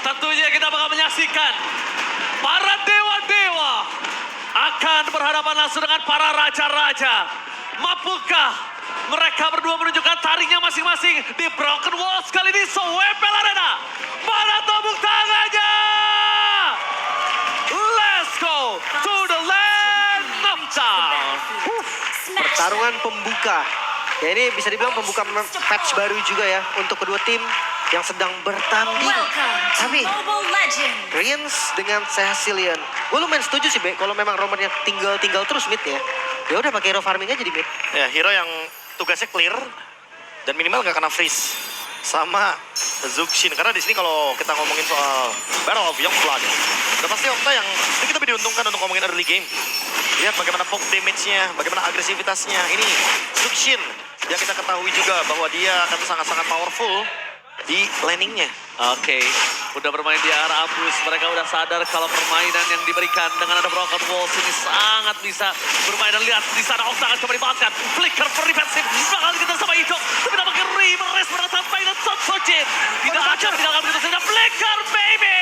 Tentunya kita bakal menyaksikan para dewa-dewa akan berhadapan langsung dengan para raja-raja. Mampukah mereka berdua menunjukkan taringnya masing-masing di Broken Walls kali ini Sewepel Arena? Mana tepuk tangannya? Let's go to the land of town. Pertarungan pembuka. Ya ini bisa dibilang pembuka patch baru juga ya untuk kedua tim yang sedang bertanding. Tapi Riens dengan Cecilion, gue lumayan setuju sih Be, kalau memang Romernya tinggal terus mid ya. Ya udah pakai hero farming aja di mid. Ya hero yang tugasnya clear dan minimal nggak kena freeze sama Zuxin. Karena di sini kalau kita ngomongin soal Battle of Youngblood, udah pasti Okta yang ini kita lebih diuntungkan untuk ngomongin early game. Lihat bagaimana poke damage-nya, bagaimana agresivitasnya. Ini Zuxin yang kita ketahui juga bahwa dia akan sangat-sangat powerful di landingnya. Oke, udah bermain di arah Abus. Mereka udah sadar kalau permainan yang diberikan dengan ada Broken Walls ini sangat bisa bermain. Dan lihat di sana Okta akan coba dimanfaatkan. Flicker for defensive. Bakal kita sama Ido. Tapi dapat Ri meres pada sampai dan Sojin. Tidak akan begitu saja. Flicker baby.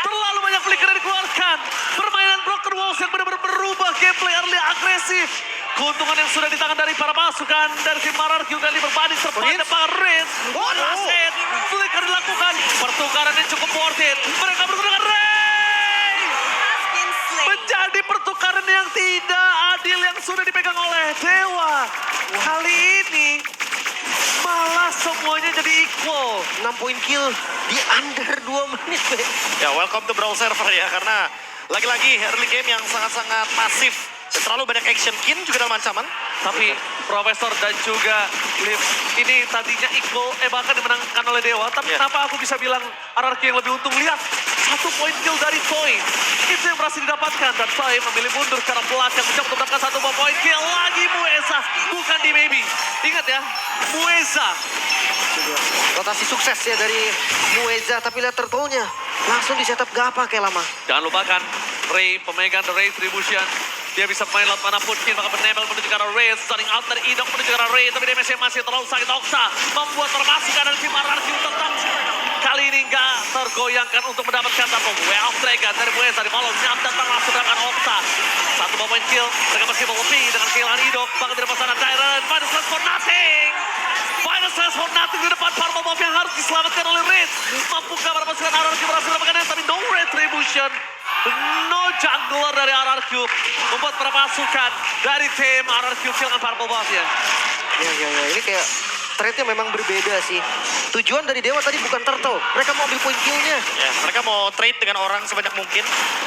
Terlalu banyak flicker yang dikeluarkan. Permainan Broken Walls yang benar-benar berubah gameplay early agresif. Keuntungan yang sudah di tangan dari para pasukan dari tim Mararkyu kali berbanding terpandang dengan Riz. Wasit, flicker dilakukan. Pertukaran yang cukup worth it. Mereka bertemu dengan Ray. Menjadi pertukaran yang tidak adil yang sudah dipegang oleh Dewa. Kali ini malah semuanya jadi equal. 6 poin kill di under 2 menit Be. Ya welcome to Brawl Server ya, karena lagi-lagi early game yang sangat-sangat masif. Dan terlalu banyak action. Kin juga dalam ancaman. Tapi Profesor dan juga Liv ini tadinya equal, bahkan dimenangkan oleh Dewa. Tapi kenapa aku bisa bilang RRQ yang lebih untung? Lihat, 1 poin kill dari Toy. Itu yang berhasil didapatkan. Dan Toy memilih mundur ke arah belakang. Mencoba untuk mendapatkan 1 poin kill. Lagi Mueza, bukan di Baby. Ingat ya, Mueza. Rotasi sukses ya dari Mueza, tapi lihat turtle-nya langsung di setup gak pakai lama. Jangan lupakan, Ray pemegang The Retribution. Dia bisa main laut manapun, Kin bakal menembel menuju ke arah Ray, starting out dari Idok menuju ke arah Ray, tapi damage masih terlalu sakit. Okta membuat permasukan dari tim RRQ tetap kali ini nggak tergoyangkan untuk mendapatkan satu Way of Dragon dari Mueza di follow nyam datang langsung dengan Okta. 1 poin kill, mereka masih lebih dengan kehilangan Idok, bahkan di depan sana Tyrant, final slash for nothing. Final slash for nothing di depan Purple Buff yang harus diselamatkan oleh Riz. Mampukah para pasukan RRQ berhasil mendapatkannya, tapi no retribution. No jungler dari RRQ membuat para pasukan dari tim RRQ kehilangan Purple Buff ya. Ya, ini kayak trade-nya memang berbeda sih. Tujuan dari Dewa tadi bukan turtle, mereka mau ambil poin kill-nya. Ya, mereka mau trade dengan orang sebanyak mungkin.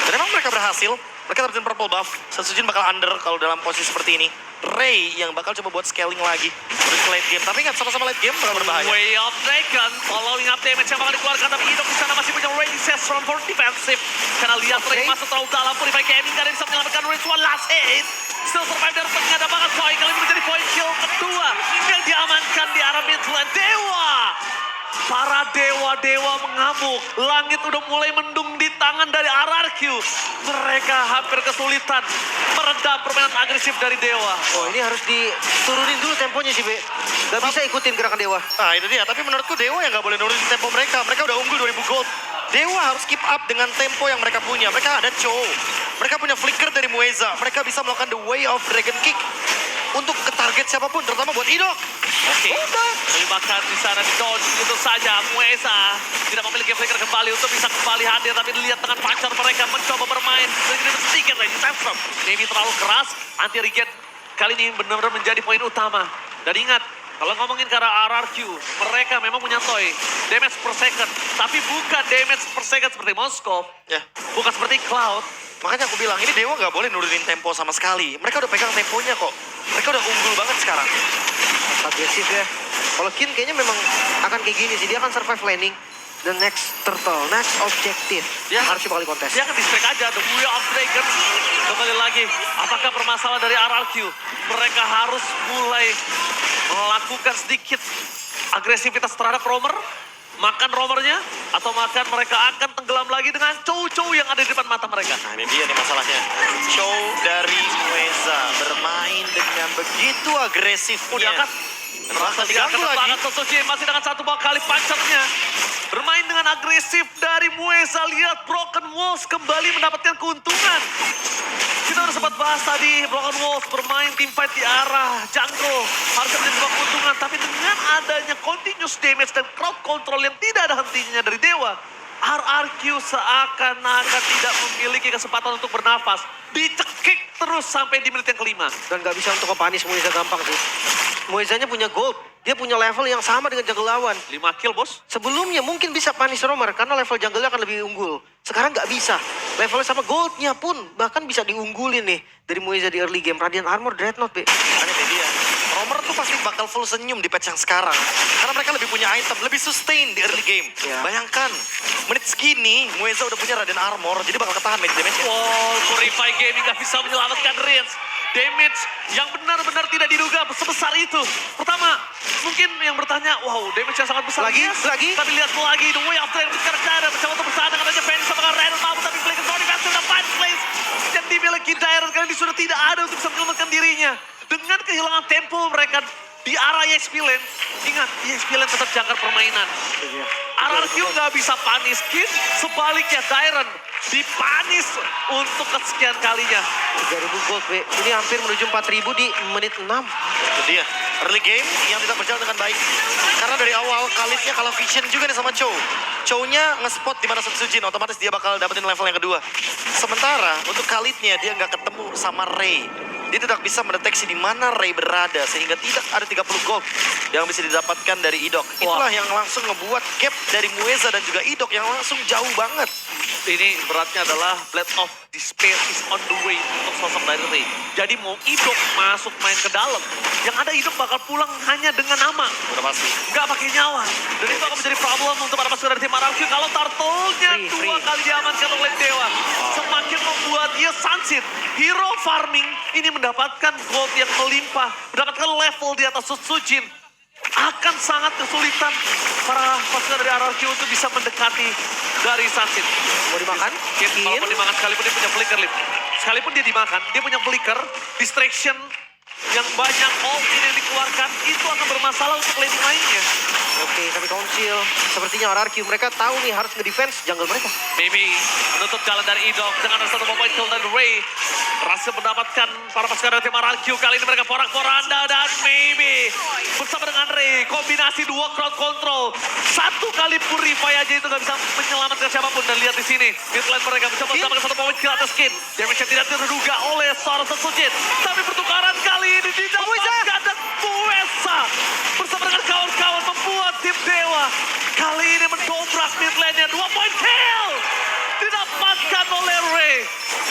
Dan memang mereka berhasil. Mereka dapetin purple buff. Sejujurnya bakal under kalau dalam posisi seperti ini. Ray yang bakal coba buat scaling lagi untuk late game. Tapi ingat, sama-sama late game bakal berbahaya. Way of Dragon following up damage yang bakal dikeluarkan. Tapi Idok di sana masih punya Ray Sesron for defensive. Karena lihat Ray masuk terlalu dalam. Purify Gaming gak ada bisa menyelamatkan Ray. One last hit. Still survive dari tengah. Ada banget poin. Kali ini menjadi poin kill kedua yang diamankan di arah midlane Dewa. Para dewa-dewa mengamuk. Langit udah mulai mendung di tangan dari RRQ. Mereka hampir kesulitan meredam permainan agresif dari Dewa. Oh ini harus diturunin dulu temponya sih Be. Gak bisa ikutin gerakan Dewa. Nah itu dia, tapi menurutku Dewa yang gak boleh nurunin tempo mereka. Mereka udah unggul 2000 gold. Dewa harus keep up dengan tempo yang mereka punya. Mereka ada Cho. Mereka punya flicker dari Mueza. Mereka bisa melakukan the way of dragon kick. Untuk ke target siapapun, terutama buat Idok. Oke, terlibatkan di sana di dodge gitu saja. Mueza tidak memiliki flicker kembali untuk bisa kembali hadir. Tapi dilihat dengan pacar mereka mencoba bermain sedikit lagi. Sandstorm, maybe terlalu keras. Anti regen kali ini benar-benar menjadi poin utama. Dan ingat, kalau ngomongin ke arah RRQ, mereka memang punya Toy. Damage per second, tapi bukan damage per second seperti Moskov. Ya. Bukan seperti Cloud. Makanya aku bilang, ini Dewa gak boleh nurunin tempo sama sekali. Mereka udah pegang temponya kok. Mereka udah unggul banget sekarang. Agresif ya. Kalau Kin kayaknya memang akan kayak gini sih. Dia akan survive landing. The next turtle, next objective. Dia harus bakal kontes. Dia akan distrack aja, the Way of Dragon. Kembali lagi, apakah permasalahan dari RRQ? Mereka harus mulai melakukan sedikit agresivitas terhadap roamer. Makan roamernya, atau makan mereka akan tenggelam lagi dengan cow-cow yang ada di depan mata mereka. Nah ini dia nih masalahnya. Show dari Mueza bermain dengan begitu agresifnya. Udah kan? Merasa diganggu lagi. Banget Sojin masih dengan 1 kali pancernya. Bermain dengan agresif. Mueza. Lihat Broken Walls kembali mendapatkan keuntungan. Kita udah sempat bahas tadi, Broken Walls bermain teamfight di arah jungle. Harusnya menjadi sebuah keuntungan, tapi dengan adanya continuous damage dan crowd control yang tidak ada hentinya dari Dewa, RRQ seakan-akan tidak memiliki kesempatan untuk bernafas. Dicekik terus sampai di menit yang kelima. Dan gak bisa untuk nge-punish Mueza gampang sih. Muezanya punya gold. Dia punya level yang sama dengan jungle lawan. 5 kill, bos. Sebelumnya mungkin bisa punish Romer karena level jungle-nya akan lebih unggul. Sekarang nggak bisa. Levelnya sama goldnya pun bahkan bisa diunggulin nih dari Mueza di early game. Radiant Armor, Dreadnought, Be. Makanya itu dia. Romer tuh pasti bakal full senyum di patch yang sekarang. Karena mereka lebih punya item, lebih sustain di early game. Ya. Bayangkan, menit segini Mueza udah punya Radiant Armor, jadi bakal ketahan mid damage-nya. Wow, Purify Gaming gak bisa menyelamatkan Reigns. Damage yang benar-benar tidak diduga sebesar itu. Pertama, mungkin yang bertanya, wow, damage yang sangat besar. Lagi. Tapi lihat lagi, the way of Drake sekarang Dairon mencoba untuk bersama dengan aja Phoenix sama Randall mampu, tapi Blake Tony Vance sudah find place. Dan dimiliki Dairon kali ini sudah tidak ada untuk bisa menyelamatkan dirinya. Dengan kehilangan tempo mereka di arah EXP Lane. Ingat, EXP Lane tetap jangkar permainan. RRQ nggak bisa punish Kin, sebaliknya Dairon dipanis untuk kesekian kalinya. 3000 gold, Be. Ini hampir menuju 4000 di menit 6. Itu dia, early game yang tidak berjalan dengan baik. Karena dari awal Khalidnya kalah vision juga nih sama Chow. Chow-nya nge-spot di mana Sun Sujin, otomatis dia bakal dapetin level yang kedua. Sementara untuk Khalidnya dia nggak ketemu sama Ray. Dia tidak bisa mendeteksi di mana Ray berada sehingga tidak ada 30 gold yang bisa didapatkan dari Idok. Itulah yang langsung ngebuat gap dari Mueza dan juga Idok yang langsung jauh banget. Ini beratnya adalah Blade of Despair is on the way untuk sosok dari Ray. Jadi mau Idok masuk main ke dalam, yang ada Idok bakal pulang hanya dengan nama. Udah pasti. Nggak pakai nyawa. Dan itu akan menjadi problem untuk para pasukan dari tim RRQ kalau Turtle-nya dua kali diamankan oleh Dewa. Semakin membuat dia sunset. Hero farming ini mendapatkan gold yang melimpah, mendapatkan level di atas Sujin. Akan sangat kesulitan para pasukan dari RRQ untuk bisa mendekati dari sunset. Mau dimakan? Walaupun dimakan sekalipun dia punya flicker, Lip. Sekalipun dia dimakan, dia punya flicker, distraction yang banyak all-in yang dikeluarkan, itu akan bermasalah untuk laning lainnya. Oke, tapi Council sepertinya RRQ mereka tahu nih harus nge-defense jungle mereka. Maybe menutup jalan dari Idok dengan ada satu point kill dari Ray. Berhasil mendapatkan para pasukan dari tim RRQ. Kali ini mereka porak-poranda dan maybe bersama dengan Ray. Kombinasi dua crowd control. Satu kali Purify aja itu gak bisa menyelamatkan siapapun. Dan lihat di sini, mid lane mereka mencoba mendapatkan satu point kill atas Skin. Damage yang tidak terduga oleh seorang Sujin. Tapi pertukaran kali ini didapatkan dan Mueza bersama dengan kawan-kawan membuat tim Dewa kali ini mendobrak mid lane-nya. 2 point kill didapatkan oleh Ray.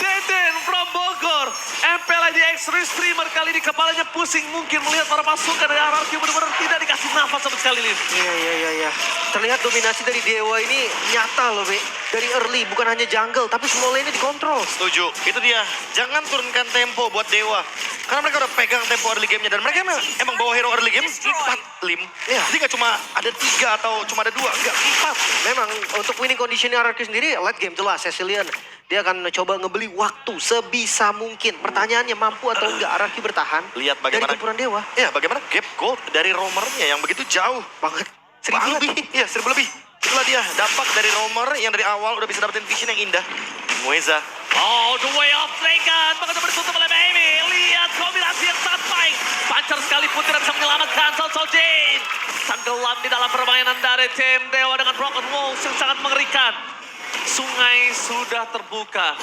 Deden from Bogor. MPLID X-Ray streamer kali ini kepalanya pusing mungkin melihat para pasukan dari RRQ benar-benar tidak dikasih nafas sama sekali, Lin. Iya. Terlihat dominasi dari Dewa ini nyata loh, Be. Dari early, bukan hanya jungle, tapi semua lane-nya dikontrol. Setuju, itu dia. Jangan turunkan tempo buat Dewa. Karena mereka udah pegang tempo early game-nya. Dan mereka emang bawa hero early game 4, Lim. Iya. Jadi gak cuma ada 3 atau cuma ada 2, enggak 4. Memang untuk winning conditionnya RRQ sendiri, late game jelas, Cecilian. Dia akan coba ngebeli waktu sebisa mungkin. Pertanyaannya mampu atau enggak RRQ bertahan Lihat bagaimana dari gempuran Dewa. Ya, bagaimana gap gold dari roamernya yang begitu jauh. Banget. 1000 lebih. Iya, 1000 lebih. Itulah dia, dampak dari roamer yang dari awal udah bisa dapetin vision yang indah. Mueza. Oh, the way of Dragon. Begitu ditutup oleh Baby. Lihat kombinasi yang sangat baik. Pancar sekalipun tidak bisa menyelamatkan Sojin. Tenggelam di dalam permainan dari tim Dewa dengan Broken Walls yang sangat mengerikan. Sungai sudah terbuka.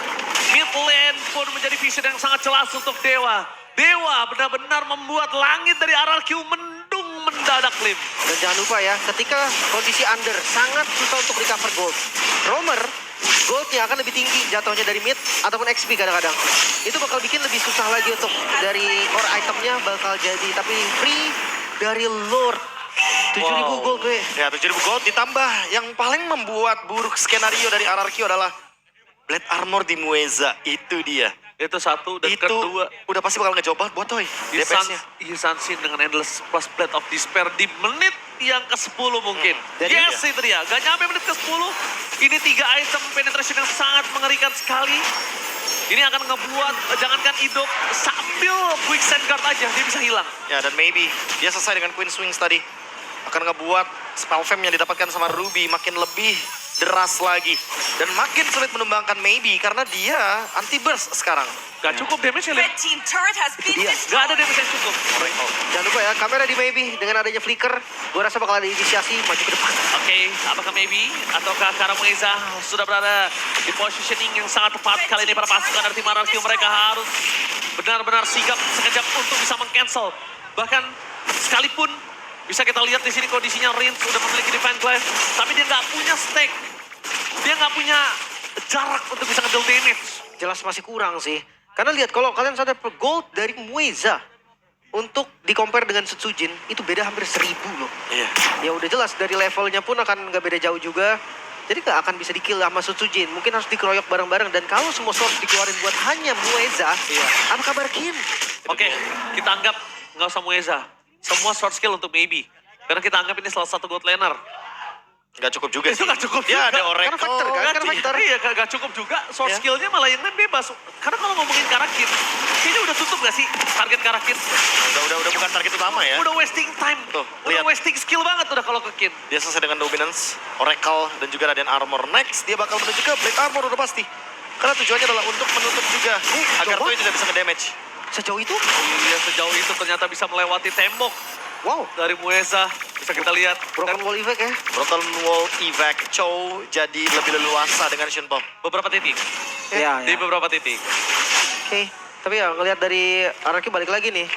Mid lane pun menjadi vision yang sangat jelas untuk Dewa. Dewa benar-benar membuat langit dari RRQ mendung mendadak, Lim. Dan jangan lupa ya, ketika kondisi under, sangat susah untuk recover gold. Romer, goldnya akan lebih tinggi jatuhnya dari mid ataupun XP kadang-kadang. Itu bakal bikin lebih susah lagi untuk dari core itemnya bakal jadi. Tapi free dari Lord. 7.000 gold, Be. Ya, 7.000 gold ditambah yang paling membuat buruk skenario dari RRQ adalah Blade Armor di Mueza. Itu dia. Itu satu, dan Itu kedua, udah pasti bakal ngecoba buat Toy. DPS-nya. Isansin dengan Endless plus Blade of Despair di menit yang ke-10 mungkin. Yes, itu dia. Gak nyampe menit ke-10. Ini 3 item penetration yang sangat mengerikan sekali. Ini akan ngebuat, jangankan Idok, sambil quick send guard aja, dia bisa hilang. Ya, dan maybe dia selesai dengan Queen Swings tadi. Akan ngebuat spell fam yang didapatkan sama Ruby makin lebih deras lagi. Dan makin sulit menumbangkan Maybe karena dia anti-burst sekarang. Gak cukup damage-nya, Lin. Red team turret has been Dia. Gak ada destroyed. damage yang cukup. Jangan lupa ya, kamera di Maybe dengan adanya flicker, gue rasa bakal ada inisiasi maju ke depan. Oke, apakah maybe ataukah Karamueza sudah berada di positioning yang sangat tepat kali ini para pasukan dari tim RRQ mereka harus benar-benar sigap sekejap untuk bisa meng-cancel. Bahkan sekalipun bisa kita lihat di sini kondisinya Rins sudah memiliki defense class, tapi dia nggak punya stack, dia nggak punya jarak untuk bisa nge-deal damage. Jelas masih kurang sih. Karena lihat kalau kalian sadar gold dari Mueza untuk di-compare dengan Setsujin itu beda hampir 1000 loh. Iya. Ya udah jelas dari levelnya pun akan nggak beda jauh juga. Jadi nggak akan bisa di-kill sama Setsujin. Mungkin harus dikeroyok bareng-bareng. Dan kalau semua source dikeluarin buat hanya Mueza, apa kabar Kin? Oke, kita anggap nggak usah Mueza. Semua short skill untuk maybe. Karena kita anggap ini salah satu god laner. Nggak cukup juga Itu sih. nggak cukup Ya juga. ada Oracle. Karena factor kan? Karena factor. Iya, gak cukup juga. Short Ya. skillnya malah yang lain bebas. Karena kalau ngomongin Karakin, kayaknya udah tutup gak sih target Karakin? Udah bukan target utama ya. Udah wasting time. Tuh, Udah lihat. wasting skill banget udah kalau ke Kin. Dia selesai dengan Dominance, Oracle, dan juga Radiant Armor. Next, dia bakal menuju ke Blade Armor udah pasti. Karena tujuannya adalah untuk menutup juga. Agar coba. Toy tidak bisa nge-damage. Sejauh itu? Iya, sejauh itu ternyata bisa melewati tembok Wow. dari Mueza. Bisa kita lihat. Broken Dan wall effect ya. Broken Wall Evac Chow jadi lebih leluasa dengan Shunpo. beberapa titik. Iya, Di beberapa titik. Oke, tapi ya ngelihat dari RRQ balik lagi nih.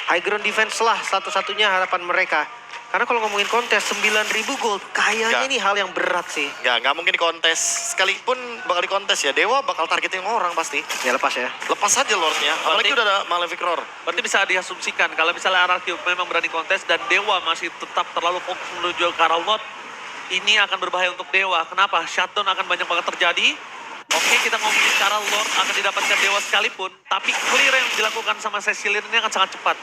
High ground defense lah satu-satunya harapan mereka. Karena kalau ngomongin kontes 9.000 gold, kayaknya Ya. ini hal yang berat sih. Nggak mungkin di kontes. Sekalipun bakal di kontes ya, Dewa bakal targetin orang pasti. Ya lepas ya. Lepas aja Lordnya, apalagi Berarti- udah ada Malefic Roar. Berarti bisa diasumsikan kalau misalnya RRQ memang berani kontes dan Dewa masih tetap terlalu fokus menuju ke arah Lot, ini akan berbahaya untuk Dewa. Kenapa? Shutdown akan banyak banget terjadi. Oke, kita ngomongin cara Lord akan didapatkan Dewa sekalipun, tapi clear yang dilakukan sama Cecilian ini akan sangat cepat.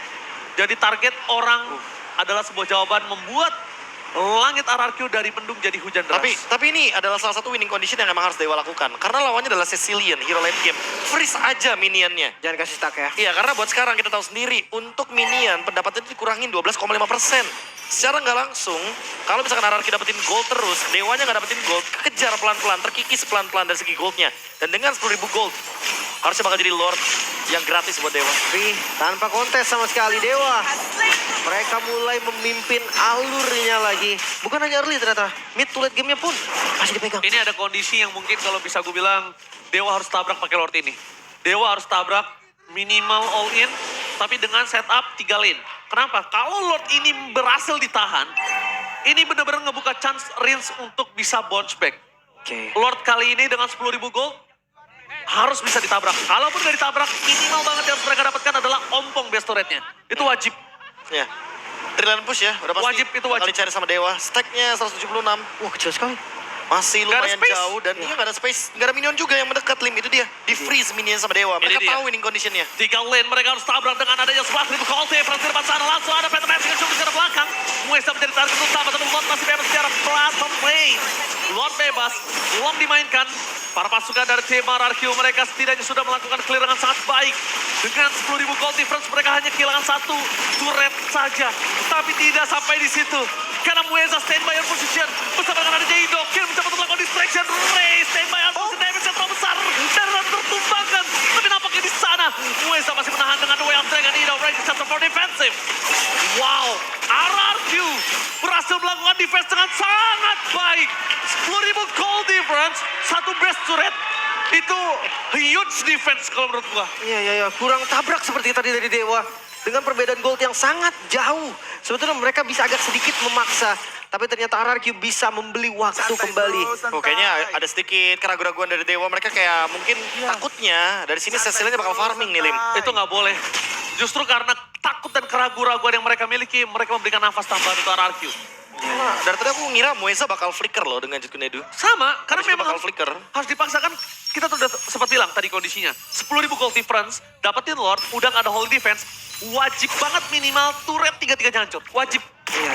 Jadi target orang adalah sebuah jawaban membuat langit RRQ dari mendung jadi hujan deras. Tapi ini adalah salah satu winning condition yang emang harus Dewa lakukan. Karena lawannya adalah Cecilian, hero late game. Freeze aja minionnya. Jangan kasih stuck ya. Iya, karena buat sekarang kita tahu sendiri, untuk minion pendapatannya dikurangin 12,5%. Secara nggak langsung, kalau misalkan RRQ dapetin gold terus, Dewanya nggak dapetin gold, kejar pelan-pelan, terkikis pelan-pelan dari segi goldnya. Dan dengan 10.000 gold, harusnya bakal jadi Lord yang gratis buat Dewa. Tapi tanpa kontes sama sekali Dewa. Has slain. Mereka mulai memimpin alurnya lagi. Bukan hanya early ternyata, mid to late game-nya pun masih dipegang. Ini ada kondisi yang mungkin kalau bisa gue bilang Dewa harus tabrak pakai Lord ini. Dewa harus tabrak minimal all in tapi dengan setup 3 lane. Kenapa? Kalau Lord ini berhasil ditahan, ini benar-benar ngebuka chance Rins untuk bisa bounce back. Oke. Lord kali ini dengan 10.000 gold harus bisa ditabrak. Kalaupun gak ditabrak, minimal banget yang harus mereka dapatkan adalah ompong best turretnya. Itu wajib. Ya. Trilan push ya, udah pasti. Wajib, itu wajib. Bakal dicari sama Dewa. Stacknya 176. Wah kecil sekali. Masih Nggak ada lumayan space. jauh dan iya nggak ada space. Nggak ada minion juga yang mendekat, Lim. Itu dia. Di freeze minion sama Dewa. Mereka dia. tahu winning conditionnya. 3 lane mereka harus tabrak dengan adanya 11.000 gold. Frans di depan sana langsung ada Phantom Magic yang coba di belakang. Muesa menjadi target utama tapi Lord masih bebas secara platform lane. Lord bebas, Long dimainkan. Para pasukan dari tim RRQ mereka setidaknya sudah melakukan clear dengan sangat baik. Dengan 10.000 gold difference mereka hanya kehilangan 1 turret saja. Tapi tidak sampai di situ. Karena Muesa standby on position. Bersama dengan ada Jaido. Kill mencoba untuk melakukan distraction. Ray standby on position. Damage yang terlalu besar. Dan tertumbangkan. Tapi nampaknya di sana. Muesa masih menahan dengan Way of Dragon. Ido Ray set for defensive. Wow. RRQ berhasil melakukan defense dengan sangat baik. 10.000 gold difference. 1 best turret. Itu huge defense kalau menurut gua. Iya. Kurang tabrak seperti tadi dari Dewa. Dengan perbedaan gold yang sangat jauh. Sebetulnya mereka bisa agak sedikit memaksa. Tapi ternyata RRQ bisa membeli waktu kembali. Oh, kayaknya ada sedikit keraguan-keraguan dari Dewa. Mereka kayak mungkin takutnya dari sini Cecilian bakal farming nih, Lim. Itu nggak boleh. Justru karena takut dan keraguan-keraguan yang mereka miliki, mereka memberikan nafas tambahan untuk RRQ. Nah, dari tadi aku ngira Muesa bakal flicker loh dengan Jutkunedu. Sama, karena Habis itu memang bakal flicker. harus dipaksakan. Kita tuh udah sempat bilang tadi kondisinya. 10.000 gold difference, dapetin Lord, udah nggak ada holy defense. Wajib banget minimal turret 3-3 hancur. Wajib. Iya.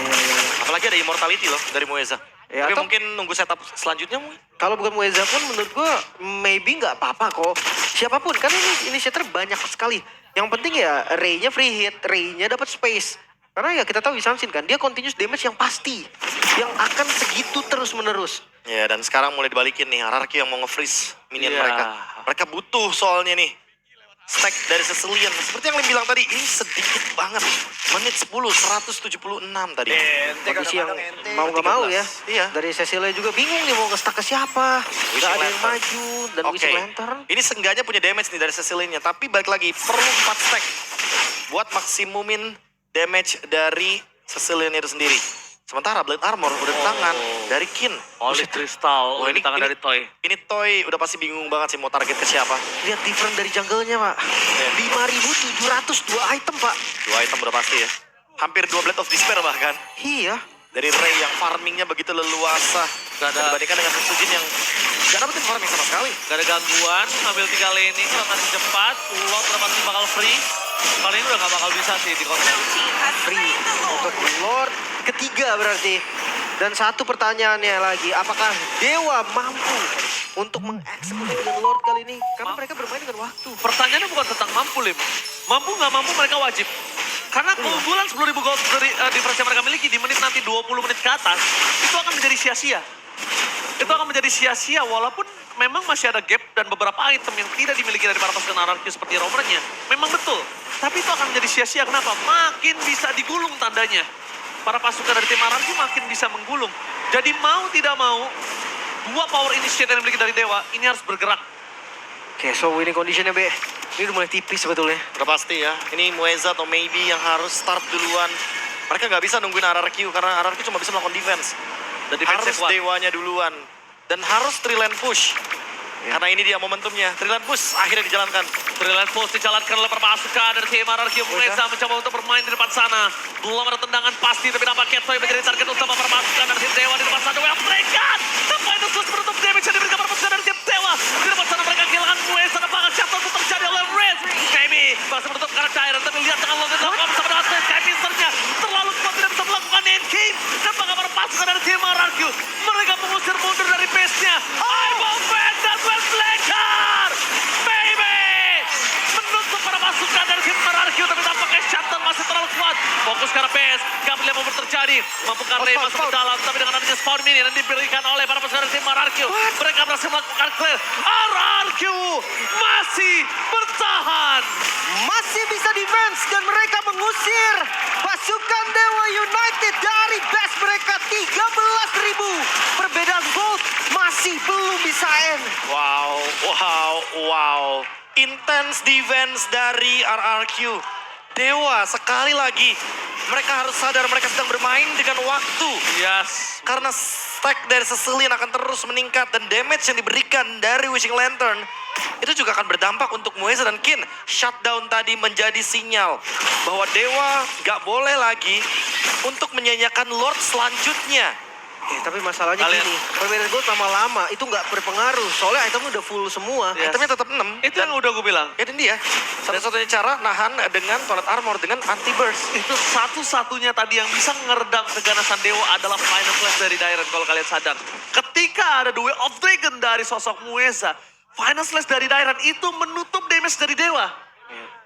Apalagi ada immortality loh dari Muesa. Ya, Tapi atau- mungkin nunggu setup selanjutnya mungkin. Kalau bukan Mueza pun menurut gue maybe nggak apa-apa kok. Siapapun, kan ini initiator banyak sekali. Yang penting ya Ray-nya free hit, Ray-nya dapat space. Karena ya kita tahu Samsin kan, dia continuous damage yang pasti. Yang akan segitu terus-menerus. Ya, dan sekarang mulai dibalikin nih, RRQ yang mau nge-freeze minion Iya. mereka. Mereka butuh soalnya nih. Stack dari Sicilian. Seperti yang Lim bilang tadi, ini sedikit banget. Menit 10, 176 tadi. Kondisi yang mau nggak mau ya. Iya. Dari Cecilia juga bingung nih mau nge-stack ke siapa. Gak ada yang Lantern. maju. Dan Oke, Wishing Lantern. ini seenggaknya punya damage nih dari Cecilian-nya. Tapi balik lagi, perlu 4 stack. Buat maksimumin damage dari Cecilian itu sendiri. Sementara Blade Armor udah di tangan dari Kin. Olive Crystal, Oh, ini tangan dari Toy. Ini Toy udah pasti bingung banget sih mau target ke siapa. Lihat different dari jungle-nya, Pak. 5.702 item, Pak. 2 item udah pasti ya. Hampir 2 Blade of Despair bahkan. Iya. Dari Ray yang farmingnya begitu leluasa. Gak ada- Dibandingkan dengan Sujin yang gak dapetin farming sama sekali. Gak ada gangguan, ambil 3 laning, rotasi cepat, Ulot udah pasti bakal free. Kali ini udah gak bakal bisa sih di konten. Free untuk Lord ketiga berarti. Dan satu pertanyaannya lagi, apakah Dewa mampu untuk mengeksekusi dengan Lord kali ini? Karena mereka bermain dengan waktu. Pertanyaannya bukan tentang mampu, Lim. Mampu nggak mampu mereka wajib. Karena keunggulan 10.000 gold dari difference yang mereka miliki di menit nanti 20 menit ke atas, itu akan menjadi sia-sia. Itu akan menjadi sia-sia walaupun memang masih ada gap dan beberapa item yang tidak dimiliki dari para pasukan RRQ seperti roamernya. Memang betul. Tapi itu akan menjadi sia-sia. Kenapa? Makin bisa digulung tandanya. Para pasukan dari tim RRQ makin bisa menggulung. Jadi mau tidak mau, dua power initiate yang dimiliki dari Dewa, ini harus bergerak. Oke, so winning conditionnya, Be. Ini udah mulai tipis sebetulnya. Udah pasti ya. Ini Mueza atau Maybe yang harus start duluan. Mereka nggak bisa nungguin RRQ karena RRQ cuma bisa melakukan defense. Dan defense Harus kuat. Dewanya duluan. Dan harus 3-lane push. Karena ini dia momentumnya. 3-lane push akhirnya dijalankan. Brilliant Pulse dijalankan oleh pasukan dari tim RRQ. Mueza mencoba untuk bermain di depan sana. Belum ada tendangan pasti, tapi nampak Ketoy menjadi target utama para pasukan dari tim Dewa di depan sana. Well played! Sampai itu terus menutup damage yang diberikan para pasukan dari tim Dewa. Di depan sana mereka kehilangan Mueza. Apakah jatuh untuk terjadi oleh Red? Maybe masih menutup karena Dairon. Tapi lihat dengan Logan Locke bersama dengan Sky Pincernya. Terlalu kuat tidak bisa melakukan endgame. Dan bagaimana para pasukan dari tim RRQ. Mereka mengusir mundur dari base-nya. Eyeball Fan dan Well Flaker! Baby! Menutup para pasukan dari tim RRQ, tapi tampaknya Shantan masih terlalu kuat. Fokus ke arah base, gak melihat apa terjadi. Mampukah Ray masuk ke dalam, tapi dengan adanya spawn minion yang diberikan oleh para pasukan dari tim RRQ. Mereka berhasil melakukan clear. RRQ masih bertahan. Masih bisa defense dan mereka mengusir pasukan Dewa United dari base mereka 13.000. Perbedaan gold masih belum bisa end. Wow. Intense defense dari RRQ. Dewa sekali lagi. Mereka harus sadar mereka sedang bermain dengan waktu. Yes. Karena stack dari Sicilian akan terus meningkat dan damage yang diberikan dari Wishing Lantern itu juga akan berdampak untuk Mueza dan Kin. Shutdown tadi menjadi sinyal bahwa Dewa gak boleh lagi untuk menyanyiakan Lord selanjutnya. Tapi masalahnya Kalian- gini, perbedaan gold lama-lama itu nggak berpengaruh. Soalnya itemnya udah full semua. Yes. Itemnya tetap 6. Itu yang udah gue bilang. Ya dan dia satu-satunya cara nahan dengan Toilet Armor dengan anti-burst. Itu satu-satunya tadi yang bisa ngeredam keganasan Dewa adalah Final Slash dari Dairon kalau kalian sadar. Ketika ada Duel of Dragon dari sosok Mueza, Final Slash dari Dairon itu menutup damage dari Dewa.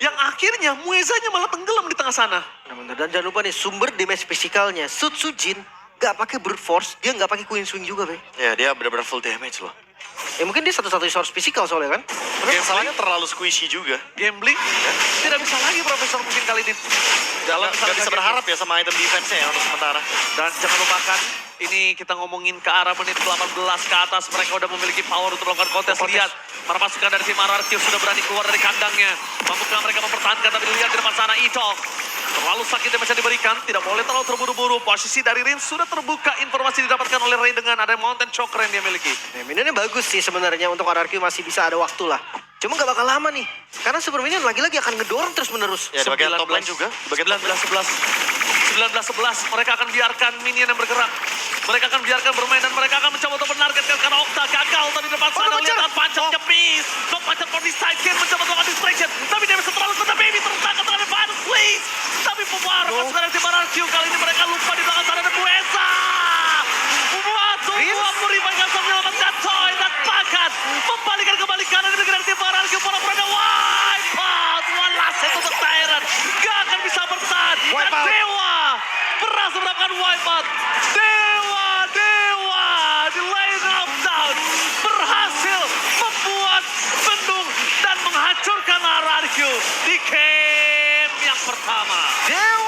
Yang akhirnya Muezanya malah tenggelam di tengah sana. Benar-benar. Dan jangan lupa nih sumber damage fisikalnya. Sujin nggak pakai brute force, dia nggak pakai queen swing juga, Be. Ya dia benar-benar full damage loh. Ya mungkin dia satu-satunya source fisikal soalnya kan. Tapi masalahnya terlalu squishy juga. Gambling, tidak bisa lagi Profesor mungkin kali ini. Dalam Gak bisa berharap ya sama item defense-nya ya untuk sementara. Dan jangan lupakan, ini kita ngomongin ke arah menit 18 ke atas. Mereka udah memiliki power untuk melakukan kontes. Lihat, para pasukan dari tim RRQ sudah berani keluar dari kandangnya. Mampukah mereka mempertahankan, tapi lihat di depan sana Ito. Terlalu sakit yang bisa diberikan, tidak boleh terlalu terburu-buru. Posisi dari Rin sudah terbuka, informasi didapatkan oleh Ray dengan ada Mountain Choker yang dia miliki. Ya, minionnya bagus sih sebenarnya untuk RRQ masih bisa ada waktu lah. Cuma nggak bakal lama nih. Karena Super Minion lagi-lagi akan ngedorong terus-menerus. Ya di bagian top lane juga. Di bagian top lane. 19-11, mereka akan biarkan minion yang bergerak. Mereka akan biarkan bermain dan mereka akan mencoba untuk menargetkan karena Okta gagal tadi depan sana. Lihat pancatnya Beast. Dok pancat for side Ken mencoba melakukan distraction. Tapi dia bisa terlalu kuat, Baby tertangkap dengan Advance please. Tapi pemar pasukan dari tim RRQ kali ini mereka lupa di belakang sana ada Mueza. Waktu 20 ribu yang bisa menyelamatkan Toy dan Pakat. Membalikan kembali kanan dari tim RRQ. Para wipe out. One last hit untuk Tyrant. Gak akan bisa bertahan. Dan Wipe out. Dewa di game yang pertama. Dewa